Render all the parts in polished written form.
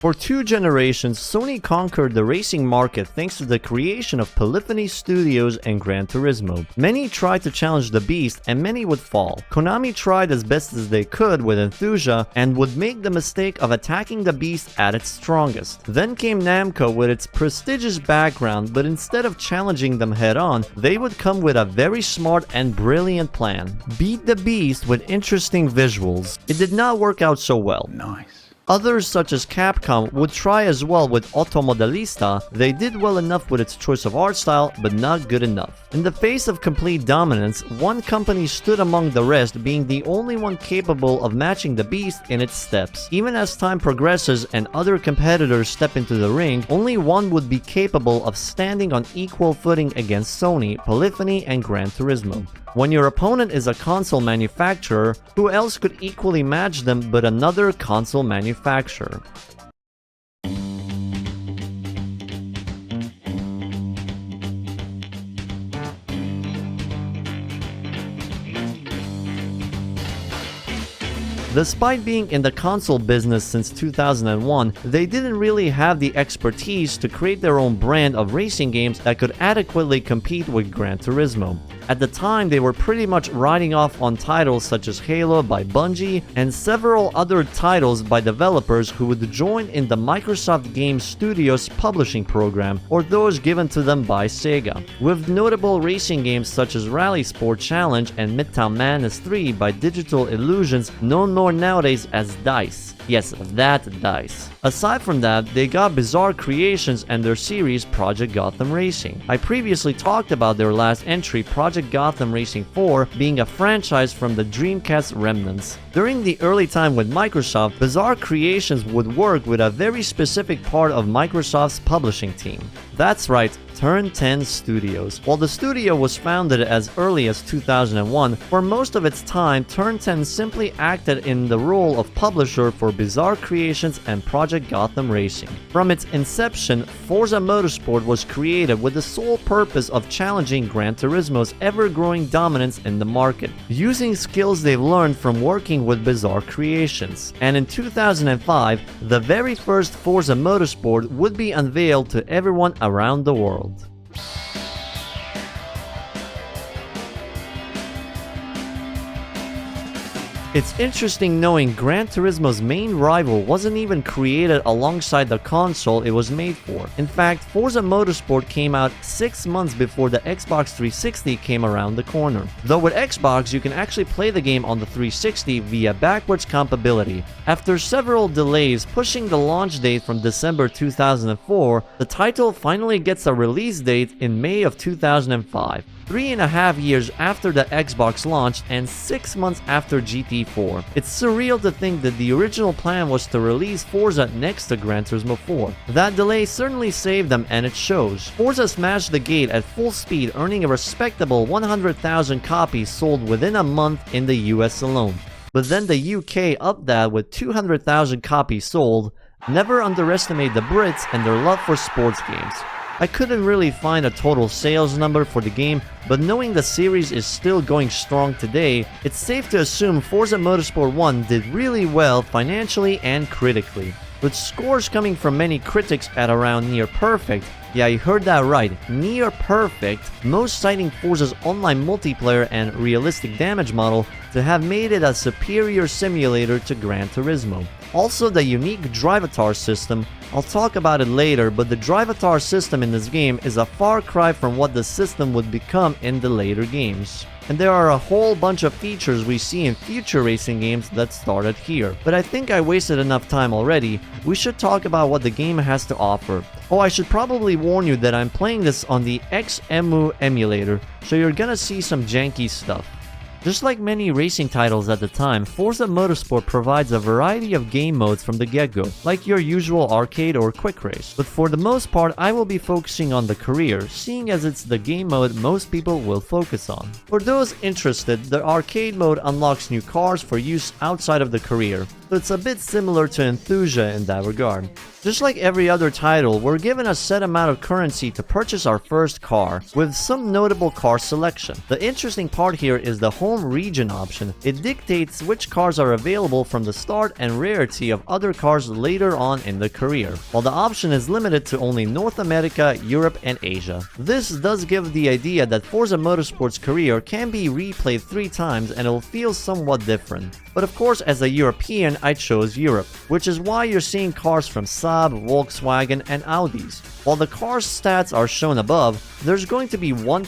For 2 generations, Sony conquered the racing market thanks to the creation of Polyphony Studios and Gran Turismo. Many tried to challenge the beast and many would fall. Konami tried as best as they could with Enthusia and would make the mistake of attacking the beast at its strongest. Then came Namco with its prestigious background, but instead of challenging them head-on, they would come with a very smart and brilliant plan. Beat the beast with interesting visuals. It did not work out so well. Nice. Others such as Capcom would try as well with Automodelista. They did well enough with its choice of art style, but not good enough. In the face of complete dominance, one company stood among the rest, being the only one capable of matching the beast in its steps. Even as time progresses and other competitors step into the ring, only one would be capable of standing on equal footing against Sony, Polyphony, and Gran Turismo. When your opponent is a console manufacturer, who else could equally match them but another console manufacturer? Despite being in the console business since 2001, they didn't really have the expertise to create their own brand of racing games that could adequately compete with Gran Turismo. At the time, they were pretty much riding off on titles such as Halo by Bungie and several other titles by developers who would join in the Microsoft Game Studios publishing program or those given to them by Sega. With notable racing games such as Rally Sport Challenge and Midtown Madness 3 by Digital Illusions, known more nowadays as DICE. Yes, that DICE. Aside from that, they got Bizarre Creations and their series Project Gotham Racing. I previously talked about their last entry, Project Gotham Racing 4, being a franchise from the Dreamcast remnants. During the early time with Microsoft, Bizarre Creations would work with a very specific part of Microsoft's publishing team. That's right, Turn 10 Studios. While the studio was founded as early as 2001, for most of its time, Turn 10 simply acted in the role of publisher for Bizarre Creations and Project Gotham Racing. From its inception, Forza Motorsport was created with the sole purpose of challenging Gran Turismo's ever-growing dominance in the market, using skills they've learned from working with Bizarre Creations. And in 2005, the very first Forza Motorsport would be unveiled to everyone around the world. It's interesting knowing Gran Turismo's main rival wasn't even created alongside the console it was made for. In fact, Forza Motorsport came out 6 months before the Xbox 360 came around the corner. Though with Xbox, you can actually play the game on the 360 via backwards compatibility. After several delays pushing the launch date from December 2004, the title finally gets a release date in May of 2005. 3.5 years after the Xbox launched and 6 months after GT4. It's surreal to think that the original plan was to release Forza next to Gran Turismo 4. That delay certainly saved them and it shows. Forza smashed the gate at full speed, earning a respectable 100,000 copies sold within a month in the US alone. But then the UK upped that with 200,000 copies sold. Never underestimate the Brits and their love for sports games. I couldn't really find a total sales number for the game, but knowing the series is still going strong today, it's safe to assume Forza Motorsport 1 did really well financially and critically. With scores coming from many critics at around near perfect, yeah, you heard that right, near perfect, most citing Forza's online multiplayer and realistic damage model to have made it a superior simulator to Gran Turismo. Also, the unique Drivatar system, I'll talk about it later, but the Drivatar system in this game is a far cry from what the system would become in the later games. And there are a whole bunch of features we see in future racing games that started here. But I think I wasted enough time already. We should talk about what the game has to offer. Oh, I should probably warn you that I'm playing this on the XEMU emulator, so you're gonna see some janky stuff. Just like many racing titles at the time, Forza Motorsport provides a variety of game modes from the get-go, like your usual arcade or quick race. But for the most part, I will be focusing on the career, seeing as it's the game mode most people will focus on. For those interested, the arcade mode unlocks new cars for use outside of the career. so it's a bit similar to Enthusia in that regard. Just like every other title, we're given a set amount of currency to purchase our first car, with some notable car selection. The interesting part here is the home region option. It dictates which cars are available from the start and rarity of other cars later on in the career, while the option is limited to only North America, Europe, and Asia. This does give the idea that Forza Motorsport's career can be replayed 3 times and it'll feel somewhat different. But of course, as a European, I chose Europe, which is why you're seeing cars from Saab, Volkswagen, and Audis. While the car's stats are shown above, there's going to be one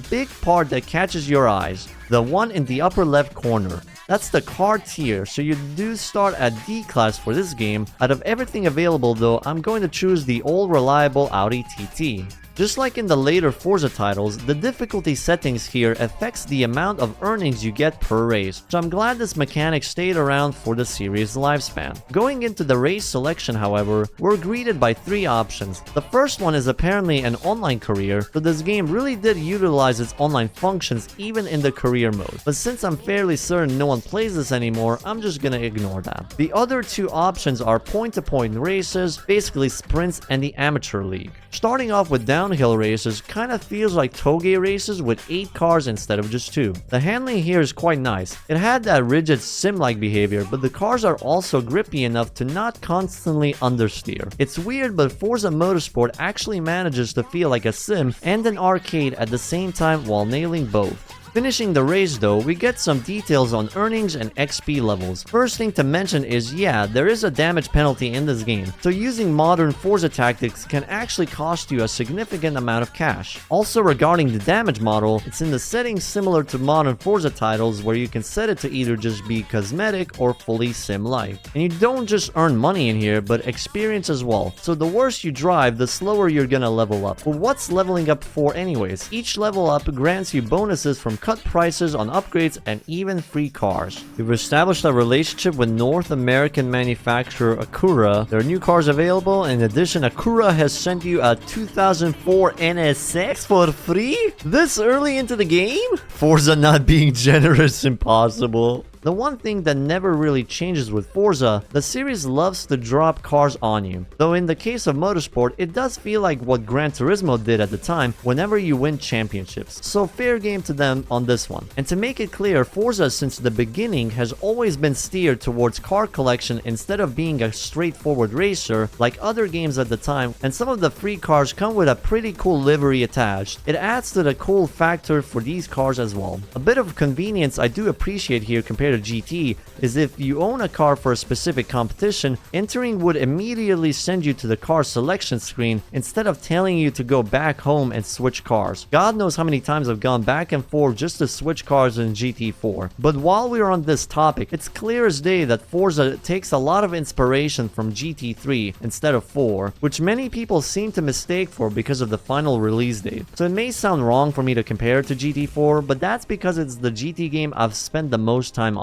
big part that catches your eyes. The one in the upper left corner. That's the car tier, so you do start at D class for this game. Out of everything available though, I'm going to choose the old reliable Audi TT. Just like in the later Forza titles, the difficulty settings here affects the amount of earnings you get per race, so I'm glad this mechanic stayed around for the series' lifespan. Going into the race selection, however, we're greeted by 3 options. The first one is apparently an online career, so this game really did utilize its online functions even in the career mode. But since I'm fairly certain no one plays this anymore, I'm just gonna ignore that. The other 2 options are point-to-point races, basically sprints, and the amateur league. Starting off with downhill races kinda feels like Toge races with 8 cars instead of just 2. The handling here is quite nice. It had that rigid sim-like behavior, but the cars are also grippy enough to not constantly understeer. It's weird, but Forza Motorsport actually manages to feel like a sim and an arcade at the same time while nailing both. Finishing the race though, we get some details on earnings and XP levels. First thing to mention is, yeah, there is a damage penalty in this game, so using modern Forza tactics can actually cost you a significant amount of cash. Also regarding the damage model, it's in the settings similar to modern Forza titles where you can set it to either just be cosmetic or fully sim-like. And you don't just earn money in here, but experience as well. So the worse you drive, the slower you're gonna level up. But what's leveling up for anyways? Each level up grants you bonuses from cut prices on upgrades and even free cars. We've established a relationship with North American manufacturer Acura. There are new cars available. In addition, Acura has sent you a 2004 NSX for free? This early into the game? Forza not being generous, impossible. The one thing that never really changes with Forza, the series loves to drop cars on you. Though in the case of Motorsport, it does feel like what Gran Turismo did at the time whenever you win championships. So fair game to them on this one. And to make it clear, Forza since the beginning has always been steered towards car collection instead of being a straightforward racer like other games at the time, and some of the free cars come with a pretty cool livery attached. It adds to the cool factor for these cars as well. A bit of convenience I do appreciate here compared to GT is if you own a car for a specific competition, entering would immediately send you to the car selection screen instead of telling you to go back home and switch cars. God knows how many times I've gone back and forth just to switch cars in GT4. But while we're on this topic, it's clear as day that Forza takes a lot of inspiration from GT3 instead of 4, which many people seem to mistake for because of the final release date. So it may sound wrong for me to compare it to GT4, but that's because it's the GT game I've spent the most time on.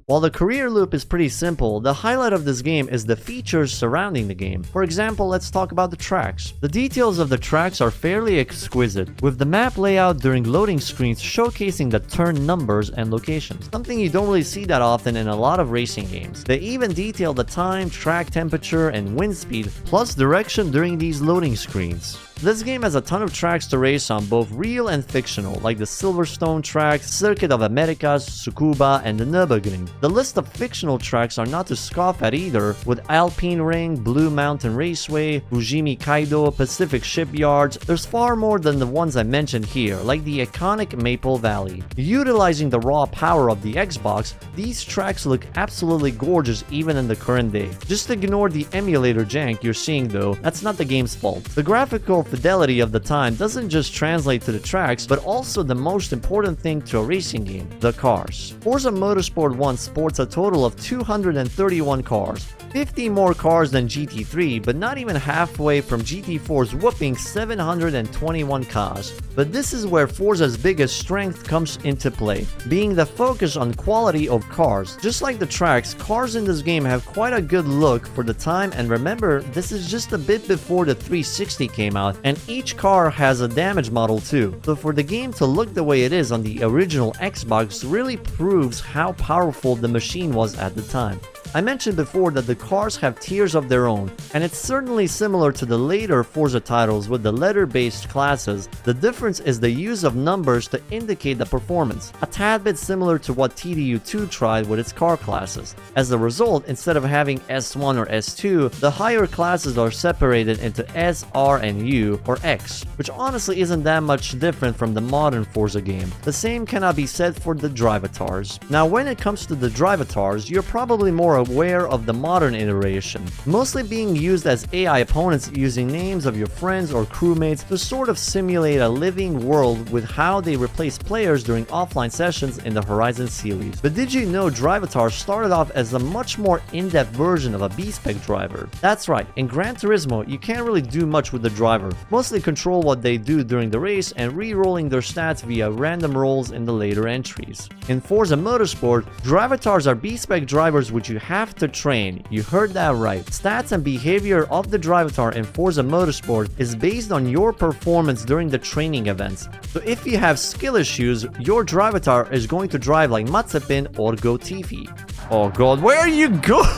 While the career loop is pretty simple, the highlight of this game is the features surrounding the game. For example, let's talk about the tracks. The details of the tracks are fairly exquisite, with the map layout during loading screens showcasing the turn numbers and locations, something you don't really see that often in a lot of racing games. They even detail the time, track temperature, and wind speed, plus direction during these loading screens. This game has a ton of tracks to race on, both real and fictional, like the Silverstone track, Circuit of Americas, Tsukuba, and the Nürburgring. The list of fictional tracks are not to scoff at either, with Alpine Ring, Blue Mountain Raceway, Fujimi Kaido, Pacific Shipyards. There's far more than the ones I mentioned here, like the iconic Maple Valley. Utilizing the raw power of the Xbox, these tracks look absolutely gorgeous even in the current day. Just ignore the emulator jank you're seeing though, that's not the game's fault. The graphical fidelity of the time doesn't just translate to the tracks, but also the most important thing to a racing game, the cars. Forza Motorsport 1 sports a total of 231 cars, 50 more cars than GT3, but not even halfway from GT4's whooping 721 cars. But this is where Forza's biggest strength comes into play, being the focus on quality of cars. Just like the tracks, cars in this game have quite a good look for the time, and remember, this is just a bit before the 360 came out, lot, and each car has a damage model too. So for the game to look the way it is on the original Xbox really proves how powerful the machine was at the time. I mentioned before that the cars have tiers of their own, and it's certainly similar to the later Forza titles with the letter-based classes. The difference is the use of numbers to indicate the performance, a tad bit similar to what TDU2 tried with its car classes. As a result, instead of having S1 or S2, the higher classes are separated into S, R, and U, or X, which honestly isn't that much different from the modern Forza game. The same cannot be said for the Drivatars. Now when it comes to the Drivatars, you're probably more aware of the modern iteration, mostly being used as AI opponents using names of your friends or crewmates to sort of simulate a living world with how they replace players during offline sessions in the Horizon series. But did you know Drivatar started off as a much more in-depth version of a B-spec driver? That's right, in Gran Turismo you can't really do much with the driver, mostly control what they do during the race and re-rolling their stats via random rolls in the later entries. In Forza Motorsport, Drivatars are B-spec drivers which you have to train. You heard that right. Stats and behavior of the Drivatar in Forza Motorsport is based on your performance during the training events. So if you have skill issues, your Drivatar is going to drive like Mazepin or Gotifi. Oh god, where are you going?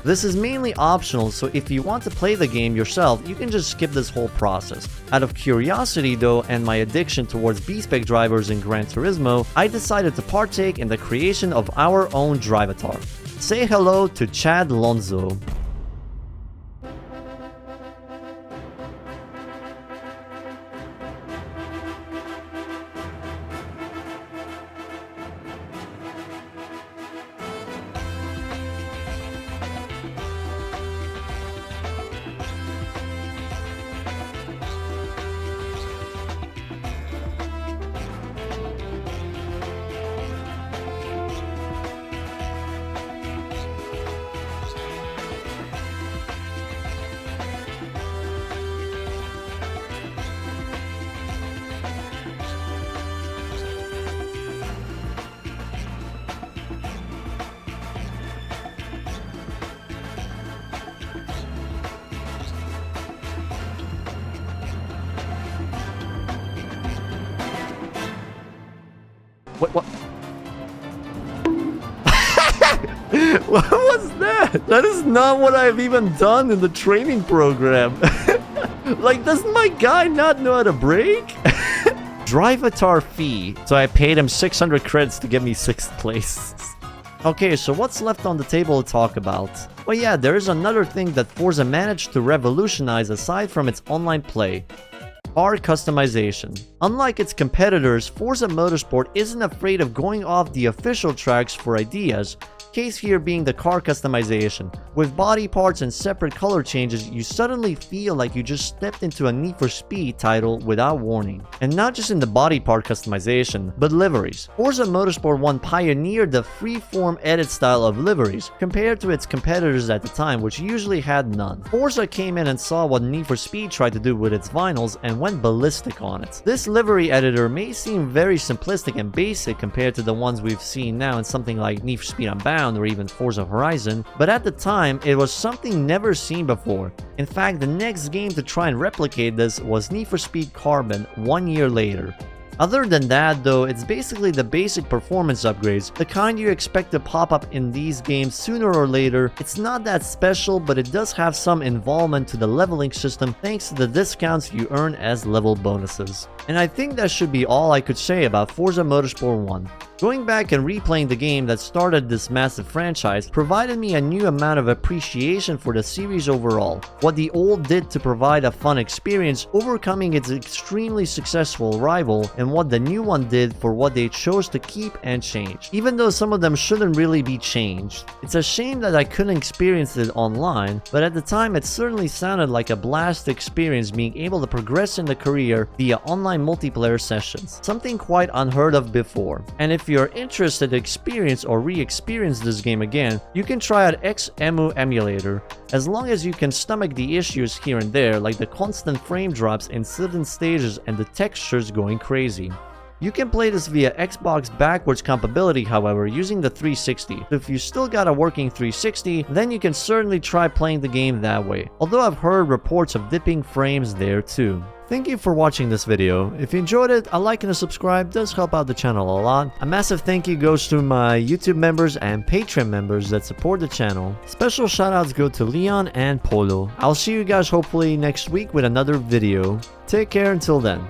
This is mainly optional, so if you want to play the game yourself, you can just skip this whole process. Out of curiosity though, and my addiction towards B-spec drivers in Gran Turismo, I decided to partake in the creation of our own Drivatar. Say hello to Chad Lonzo. What? What was that? That is not what I've even done in the training program. Like, does my guy not know how to brake? Drivatar fee. So I paid him 600 credits to get me 6th place. Okay, so what's left on the table to talk about? Well, yeah, there is another thing that Forza managed to revolutionize aside from its online play. Car customization. Unlike its competitors, Forza Motorsport isn't afraid of going off the official tracks for ideas, case here being the car customization. With body parts and separate color changes, you suddenly feel like you just stepped into a Need for Speed title without warning. And not just in the body part customization, but liveries. Forza Motorsport 1 pioneered the free-form edit style of liveries, compared to its competitors at the time, which usually had none. Forza came in and saw what Need for Speed tried to do with its vinyls and went ballistic on it. This livery editor may seem very simplistic and basic compared to the ones we've seen now in something like Need for Speed Unbound or even Forza Horizon, but at the time it was something never seen before. In fact, the next game to try and replicate this was Need for Speed Carbon 1 year later. Other than that though, it's basically the basic performance upgrades, the kind you expect to pop up in these games sooner or later. It's not that special, but it does have some involvement to the leveling system thanks to the discounts you earn as level bonuses. And I think that should be all I could say about Forza Motorsport 1. Going back and replaying the game that started this massive franchise provided me a new amount of appreciation for the series overall, what the old did to provide a fun experience, overcoming its extremely successful rival, and what the new one did for what they chose to keep and change, even though some of them shouldn't really be changed. It's a shame that I couldn't experience it online, but at the time it certainly sounded like a blast experience being able to progress in the career via online multiplayer sessions, something quite unheard of before. And if you're interested to experience or re-experience this game again, you can try out XEMU emulator, as long as you can stomach the issues here and there, like the constant frame drops in certain stages and the textures going crazy. You can play this via Xbox backwards compatibility, however, using the 360. If you still got a working 360, then you can certainly try playing the game that way, although I've heard reports of dipping frames there too. Thank you for watching this video. If you enjoyed it, a like and a subscribe does help out the channel a lot. A massive thank you goes to my YouTube members and Patreon members that support the channel. Special shoutouts go to Leon and Polo. I'll see you guys hopefully next week with another video. Take care until then.